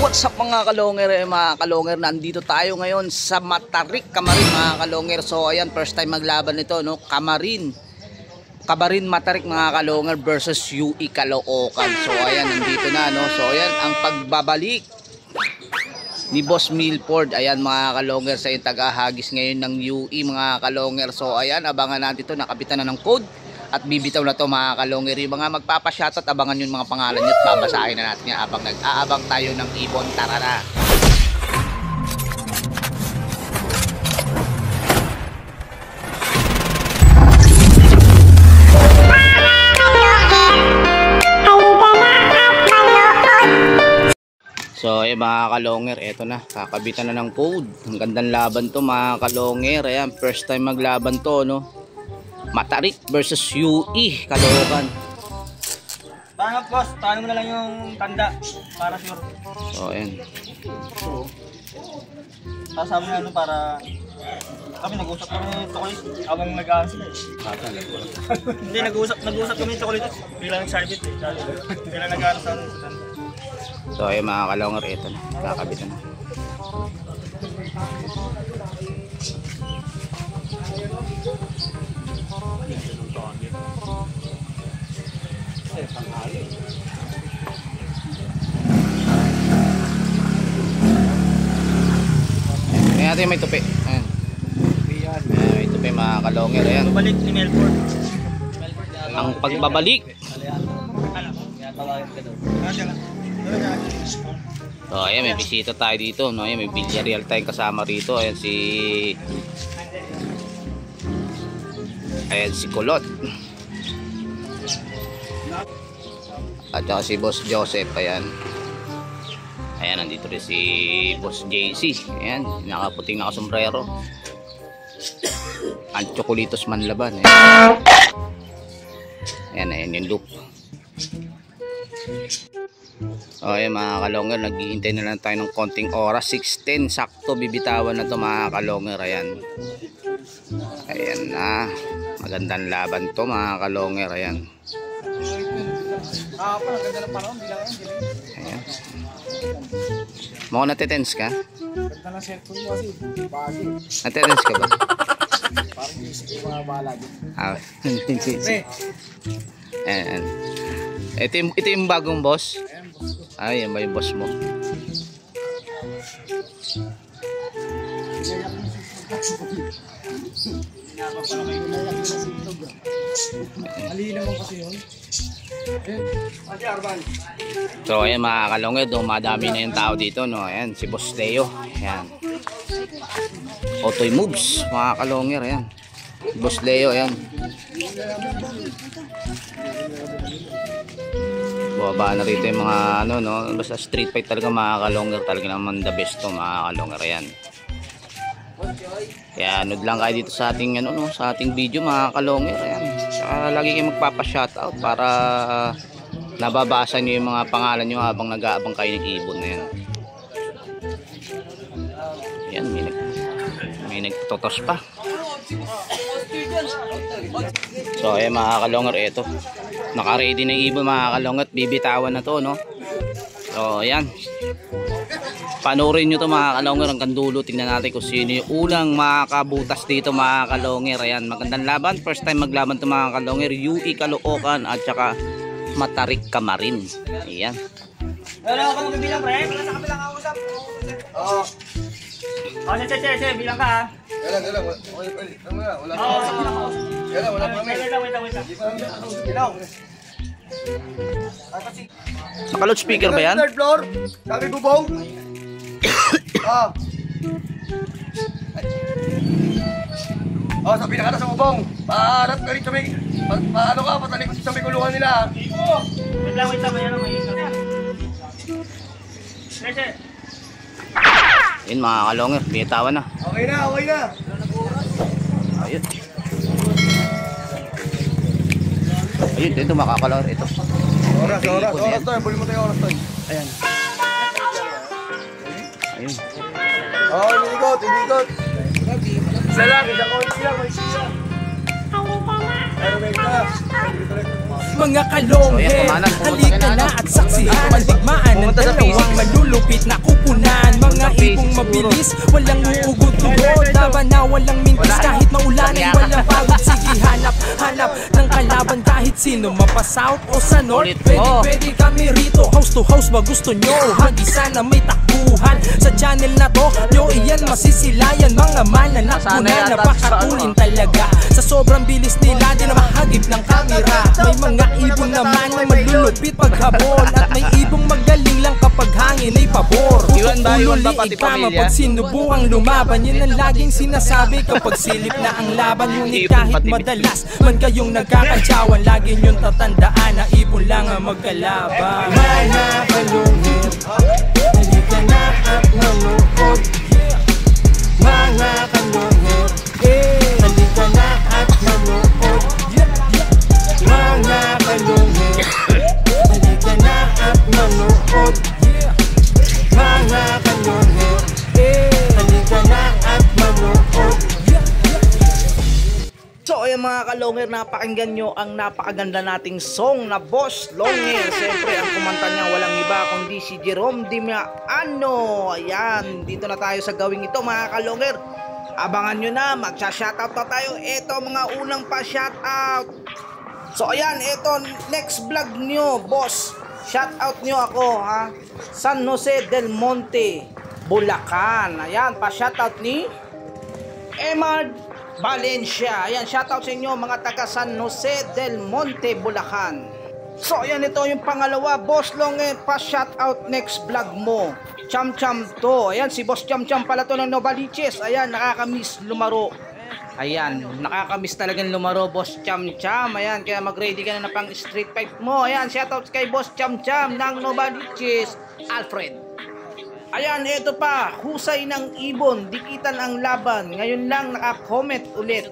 What's up mga kalonger, nandito tayo ngayon sa Matarik, Camarin mga kalonger. So ayan, first time maglaban nito, no? Camarin Matarik mga kalonger versus UE Caloocan. So ayan, nandito na, no? So ayan, ang pagbabalik ni Boss Milford. Ayan mga kalonger, sa yung taga-hagis ngayon ng UE mga kalonger. So ayan, abangan natin ito, nakapitan na ng code at bibitaw na to mga kalonger. Yung mga magpapashoutout, abangan yung mga pangalan nyo at babasahin na natin nga abang nag-aabang tayo ng ibon. Tara na. So ayun mga kalonger, eto na, kakabitan na ng code. Ang gandang laban to mga kalonger. Ayan, first time maglaban to, no? Matarik versus UE Caloocan. Paano boss? Paano mo na lang yung tanda para sure. So ayan. Kasama na ano para kami nag-usap kami ng chocolate habang nag-aano sila. Hindi, nag-usap kami ng chocolate bilang nag-sarbit eh. Bilang nag-aano sa ano. So ayun mga kalonger, eto na, kakabitan na. Ayan natin may tupi. Ayan. May tupi mga kalonger. Ayan. Balik ni Milford. Ang pagbabalik. So ayan, may bisita tayo dito, no? Ayan, may Villarreal tayong kasama rito. Ayan si Kulot. At saka si Boss Joseph. Ayan, nandito rin si Boss JC. Ayan, nakaputing nakasombrero. Ang Chocolitos Manlaban. Ayan yung loop. O ayan mga kalonger, naghihintay na lang tayo ng konting oras. 6:10 sakto bibitawan na to mga kalonger. Ayan na, magandang laban to mga kalonger. Ayan. Ayan. Mukhang natitense ka? Natitense ka ba? Parang isip ko mga balag. Ayan. Ito yung bagong boss? Ay, yan ba yung boss mo? Mali naman kasi yun. So ayan mga kalonged, madami na yung tao dito, no? Ayan, si Boss Leo. Ayan, Otoy Moves mga kalonger. Ayan, Boss Leo. Ayan, baba na rito yung mga ano, no? Basta street fight talaga mga kalonger. Talaga naman the best to mga kalonger. Ayan, kaya anood lang kayo dito sa ating ano, no, sa ating video mga kalonger. Ayan, saka lagi kayong magpapa-shoutout para nababasa niyo yung mga pangalan niyo habang nag-aabang kayo ng ibon na yan. Ayan, may nagtotos pa. So ayan mga kalonger, eto, naka-ready na yung ibon mga kalonger at bibitawan na to, no? So ayan, panoorin nyo to mga kalonger hanggang dulo. Tingnan natin kung sino yung unang makakabutas dito mga kalonger. Ayan, magandang laban, first time maglaban to mga kalonger. UE Caloocan at saka Matarik Camarin. Ayan. Wala ka magbilang pre? Wala sa kabilang kausap. Oo. Sige, bilang ka ha. Wala. Naka loudspeaker ba yan? Third floor. Sabi bubong. Sa pinakata sa bubong. Paharap ka rin sa may, paano ka, patalikot sa may kulungan nila. Wait lang, yan ang may isa. Sige. Yun mga kalonger, binitawan na. Okay na. Ayun. Ayun, ito makakalonger. Ito. Oras tayo. Buli mo tayo oras tayo. Ayan. Ayun. Inikot. Isa lang, isang konti lang, may siya. Mga kalonghe, halika na at saksihan ang digmaan ng dalawang malulungkot. malulupit na kupunan. Mga ibong mabilis, walang uugod-ugod. Laban na walang mintis kahit maulanin, walang pagod. Sige hanap ng kalaban kahit sino, mapa-south o sa north. Pwede kami rito, house to house ba gusto nyo? Hagi sana may takbuhan sa channel na to, nyo iyan masisilayan. Mga mananak ko na napakatulin talaga. Sa sobrang bilis nila, di na mahagip ng kamera. May mga ibong naman na malulupit paghabol, at may ibong magaling lang kapag hangin ay pabor. Ululi ka mapag sinubukang lumaban, yun ang laging sinasabi kapag silip na ang laban. Ngunit kahit madalas man kayong nagkakantsawan, lagi nyong tatandaan na ibon lang ang magkalaban. Mga kalungit, halika na at manood. Mga kalungit, halika na at manood. Mga kalungit, halika na at manood. Mga kalungit, halika na at manood. So ayan mga Kalonger, napakinggan nyo ang napakaganda nating song na Boss Longer. Siyempre ang kumanta niya walang iba kundi si Jerome Dimiano. Ayan, dito na tayo sa gawing ito mga Kalonger. Abangan nyo na, magsha-shoutout na tayo. Ito mga unang pa-shoutout. So ayan, ito next vlog nyo boss, shoutout nyo ako ha. San Jose del Monte, Bulacan. Ayan, pa-shoutout ni Emad Valencia. Ayan, shoutout sa inyo mga taga San Jose del Monte, Bulacan. So ayan, ito yung pangalawa, Boss Longer, pa-shoutout next vlog mo. Cham to. Ayan, si Boss Cham pala to ng Novaliches. Ayan, nakakamiss lumaro. Ayan, nakakamiss talagang lumaro, Boss Cham. Ayan, kaya mag-ready ka na pang street fight mo. Ayan, shoutout kay Boss Cham ng Novaliches, Alfred. Ayan, ito pa, husay ng ibon, dikitan ang laban. Ngayon lang naka-comment ulit.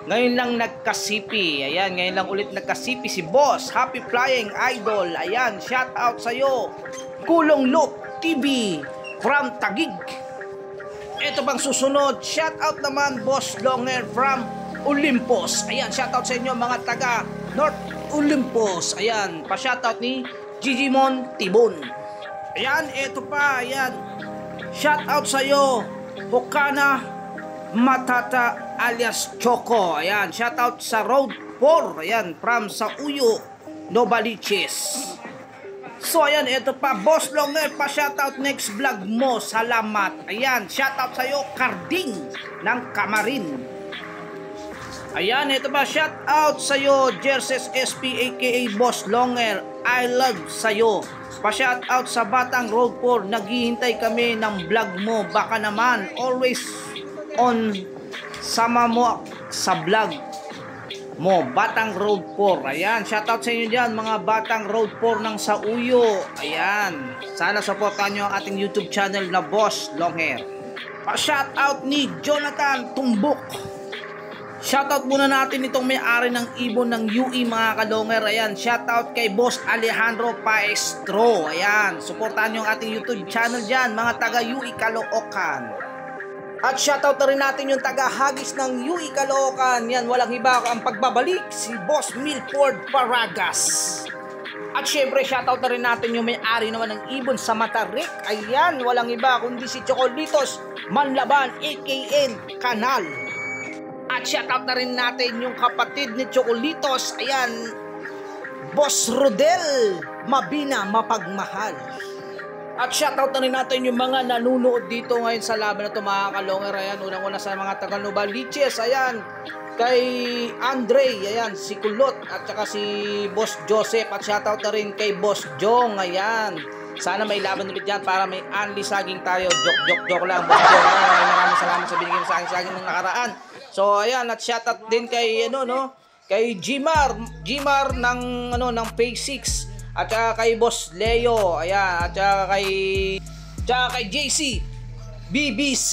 Ngayon lang nagkasipi. Ayan, ngayon lang ulit nagkasipi si Boss. Happy Flying Idol. Ayan, shout out sa'yo. Kulong Loop TV from Taguig. Ito pang susunod, shout out naman Boss Longer from Olympus. Ayan, shout out sa inyo mga taga North Olympus. Ayan, pa-shout out ni Gigimon Tibon. Ayan, ito pa, ayan. Shout out sa'yo, Hokana Matata alias Choco. Ayan, shout out sa Road 4. Ayan, from sa Uyo, Novaliches. So, ayan, ito pa, Boss Longer, pa-shout out next vlog mo. Salamat. Ayan, shout out sa'yo, Carding ng Camarin. Ayan, ito pa, shout out sa'yo, Jerses SP aka Boss Longer. I love sa'yo. Pa-shout out sa Batang Road 4, naghihintay kami ng vlog mo. Baka naman always on, sama mo sa vlog mo, Batang Road 4. Ayan, shout out sa inyo dyan mga Batang Road 4 ng Sauyo. Ayan, sana supportan nyo ang ating YouTube channel na Boss Longer. Pa-shout out ni Jonathan Tumbok. Shoutout muna natin itong may-ari ng ibon ng UE mga Kalonger. Ayan, shoutout kay Boss Alejandro Paestro. Ayan, supportahan nyo ang ating YouTube channel dyan, mga taga UE Caloocan. At shoutout na rin natin yung taga Hagis ng UE Caloocan. Yan, walang iba ang pagbabalik, si Boss Milford Paragas. At syempre, shoutout na rin natin yung may-ari naman ng ibon sa Matarik. Ayan, walang iba kundi si Chocolitos Manlaban aka Kanal. At shoutout na rin natin yung kapatid ni Chocolitos. Ayan, Boss Rodel Mabina Mapagmahal. At shoutout na rin natin yung mga nanunood dito ngayon sa laban na ito mga Kalonger. Ayan, unang-una sa mga taga Novaliches. Ayan, kay Andre, ayan, si Kulot at saka si Boss Joseph. At shoutout na rin kay Boss Jong. Ayan, sana may laban ulit yan para may unli saging tayo. Joke lang, Boss Jong. Maraming salamat sa binigay mo sa akin saging nung nakaraan. So ayan, at shoutout din kay kay Gmar ng Phase 6 at saka kay Boss Leo. Ayan, at saka kay JC BBC.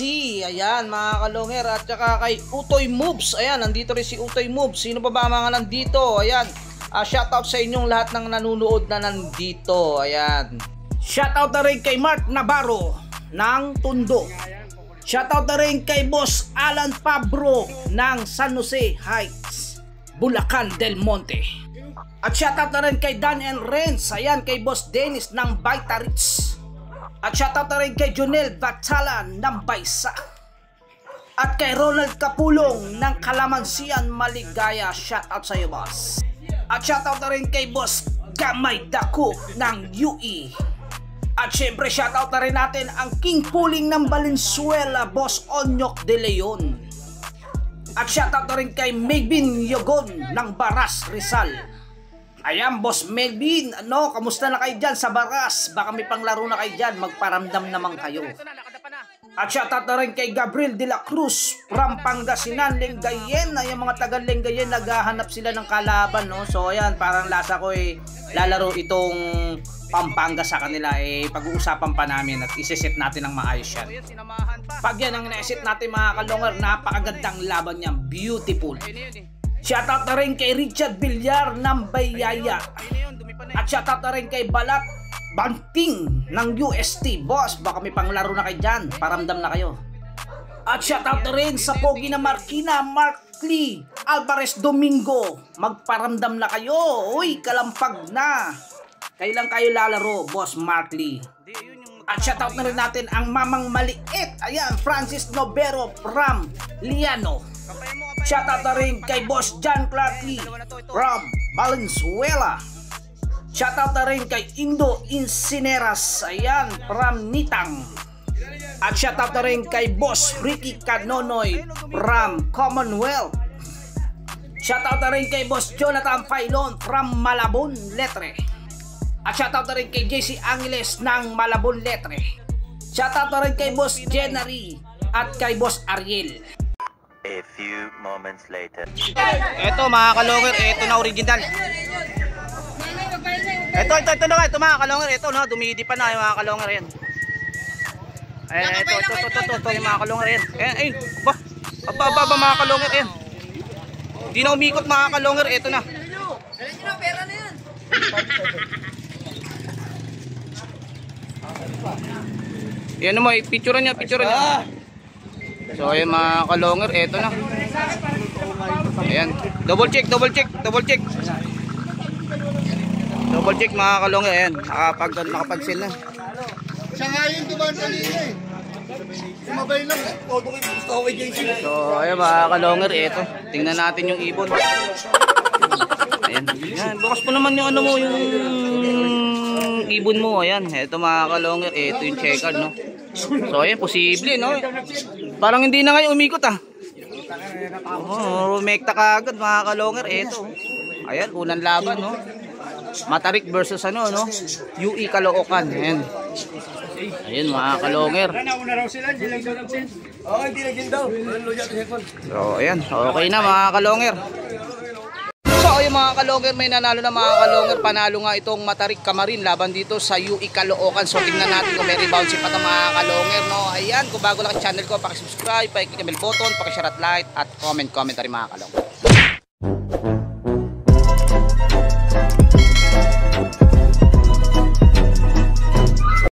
Ayan mga Kalonger, at saka kay Utoy Moves. Ayan, nandito rin si Utoy Moves. Sino pa ba mga nandito? Ayan, shoutout sa inyong lahat ng nanonood na nandito. Ayan, shoutout na rin kay Mark Navarro ng Tundo. Shoutout na rin kay Boss Alan Pabro ng San Jose Heights, Bulacan del Monte. At shoutout na rin kay Dan and Renz. Ayan, kay Boss Dennis ng Vitarits. At shoutout na rin kay Jonel Batalan ng Baysa. At kay Ronald Kapulong ng Kalamansian, Maligaya. Shoutout sa iyo, boss. At shoutout na rin kay Boss Gamay Dako ng UE. At syempre shoutout na rin natin ang King Puling ng Valenzuela, Boss Onyok de Leon. At shoutout na rin kay Melvin Yogon ng Baras, Rizal. Ayan, Boss Melvin, kamusta na kayo dyan sa Baras? Baka may panglaro na kayo dyan, magparamdam naman kayo. At shoutout na rin kay Gabriel de la Cruz from Pangasinan, Lingayen. Ay, yung mga taga Lingayen, naghahanap sila ng kalaban, no? So ayan, parang lasa ko lalaro itong Pampanga sa kanila, pag-uusapan pa namin at isiset natin ng maayos yan. Pag yan ang naisit natin mga kalongger, napakagandang laban niya, beautiful. Shoutout na rin kay Richard Villar ng Bayaya. At shoutout na rin kay Balat Banting ng UST. Boss, baka may panglaro na kayo dyan, paramdam na kayo. At shoutout na rin sa Pogi na Markina, Mark Lee Alvarez Domingo, magparamdam na kayo. Uy, kalampag na. Kailan kayo lalaro, Boss Mark Lee? At shoutout na rin natin ang Mamang Maliit. Ayan, Francis Novero from Liano. Shoutout na rin kay Boss John Clark Lee from Valenzuela. Shoutout na rin kay Indo Incineras, ayan, from Nitang. At shoutout na rin kay Boss Ricky Canonoy from Commonwealth. Shoutout na rin kay Boss Jonathan Failon from Malabon, Letre. At shoutout na rin kay JC Angeles ng Malabon, Letre. Shoutout na rin kay Boss Jenary at kay Boss Ariel. A few moments later. Eto mga kalongger, eto na original. Ito na ito mga kalongger, ito na, dumidi pa na yung mga kalongger yan. Ito yung mga kalongger yan. Ayun, ba mga kalongger yan. Hindi na umikot mga kalongger, ito na. Dali nyo na, pera na yan. Yan mo, picture niya. So ayun mga kalongger, eto na. Ayan, double check. Double check mga kalongger, ayan, nakapag-sell na. Siya nga yung dumaan kanina eh. Sumabay lang. So ayun mga kalongger, eto. Tingnan natin yung ibon. Ayan, bukas po naman yung yung ibon mo. Ayan, eto mga kalongger, eto yung checkered, no. So ayan, posible, no. Parang hindi na ngayon umikot, rumekta ka agad mga kalongger, eto. Ayan, unang laban, no. Matarik versus UE Caloocan. Ayan. Ayun mga kalongger. Nauna raw sila, hindi lang daw nag-send. Hindi naging daw. So ayan, okay na mga kalongger. So ayun mga kalongger, may nanalo na mga kalongger. Panalo nga itong Matarik Camarin laban dito sa UE Caloocan. So tingnan natin kung may rebound si pa mga kalongger, no. Ayan, kung bago lang ang channel ko, paki-subscribe, paki-click ang bell button, paki-share at like at comment rin mga kalongger.